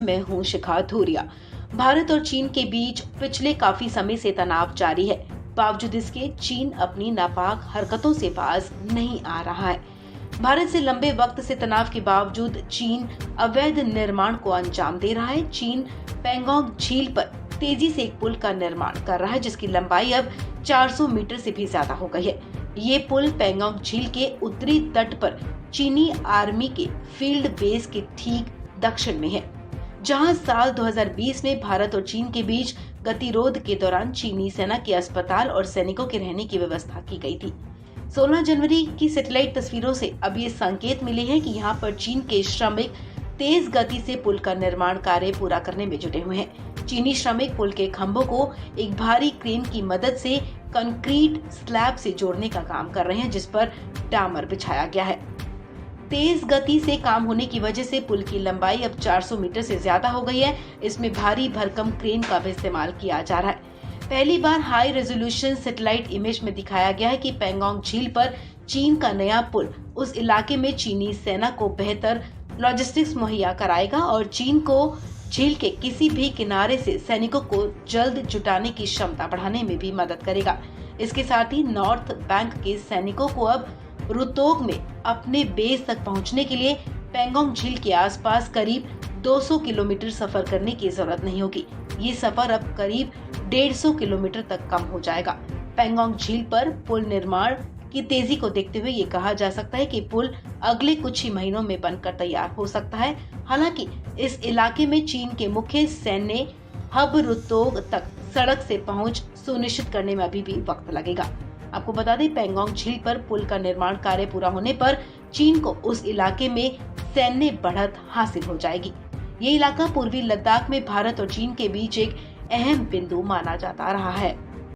मैं हूं शिखा धूरिया। भारत और चीन के बीच पिछले काफी समय से तनाव जारी है। बावजूद इसके चीन अपनी नापाक हरकतों से बाज नहीं आ रहा है। भारत से लंबे वक्त से तनाव के बावजूद चीन अवैध निर्माण को अंजाम दे रहा है। चीन पैंगोंग झील पर तेजी से एक पुल का निर्माण कर रहा है, जिसकी लंबाई अब 400 मीटर से भी ज्यादा हो गई है। ये पुल पैंगोंग झील के उत्तरी तट पर चीनी आर्मी के फील्ड बेस के ठीक दक्षिण में है, जहां साल 2020 में भारत और चीन के बीच गतिरोध के दौरान चीनी सेना के अस्पताल और सैनिकों के रहने की व्यवस्था की गई थी। 16 जनवरी की सैटेलाइट तस्वीरों से अब ये संकेत मिले हैं कि यहाँ पर चीन के श्रमिक तेज गति से पुल का निर्माण कार्य पूरा करने में जुटे हुए हैं। चीनी श्रमिक पुल के खंभों को एक भारी क्रेन की मदद से कंक्रीट स्लैब से जोड़ने का काम कर रहे हैं, जिस पर डामर बिछाया गया है। तेज गति से काम होने की वजह से पुल की लंबाई अब 400 मीटर से ज्यादा हो गई है। इसमें भारी भरकम क्रेन का भी इस्तेमाल किया जा रहा है। पहली बार हाई रेजोल्यूशन सैटेलाइट इमेज में दिखाया गया है कि पैंगोंग झील पर चीन का नया पुल उस इलाके में चीनी सेना को बेहतर लॉजिस्टिक्स मुहैया कराएगा और चीन को झील के किसी भी किनारे से सैनिकों को जल्द जुटाने की क्षमता बढ़ाने में भी मदद करेगा। इसके साथ ही नॉर्थ बैंक के सैनिकों को अब रुतोग में अपने बेस तक पहुंचने के लिए पैंगोंग झील के आसपास करीब 200 किलोमीटर सफर करने की जरूरत नहीं होगी। ये सफर अब करीब 150 किलोमीटर तक कम हो जाएगा। पैंगोंग झील पर पुल निर्माण की तेजी को देखते हुए ये कहा जा सकता है कि पुल अगले कुछ ही महीनों में बनकर तैयार हो सकता है। हालांकि इस इलाके में चीन के मुख्य सैन्य हब रुतोग तक सड़क से पहुंच सुनिश्चित करने में अभी भी वक्त लगेगा। आपको बता दें, पैंगोंग झील पर पुल का निर्माण कार्य पूरा होने पर चीन को उस इलाके में सैन्य बढ़त हासिल हो जाएगी। ये इलाका पूर्वी लद्दाख में भारत और चीन के बीच एक अहम बिंदु माना जाता रहा है।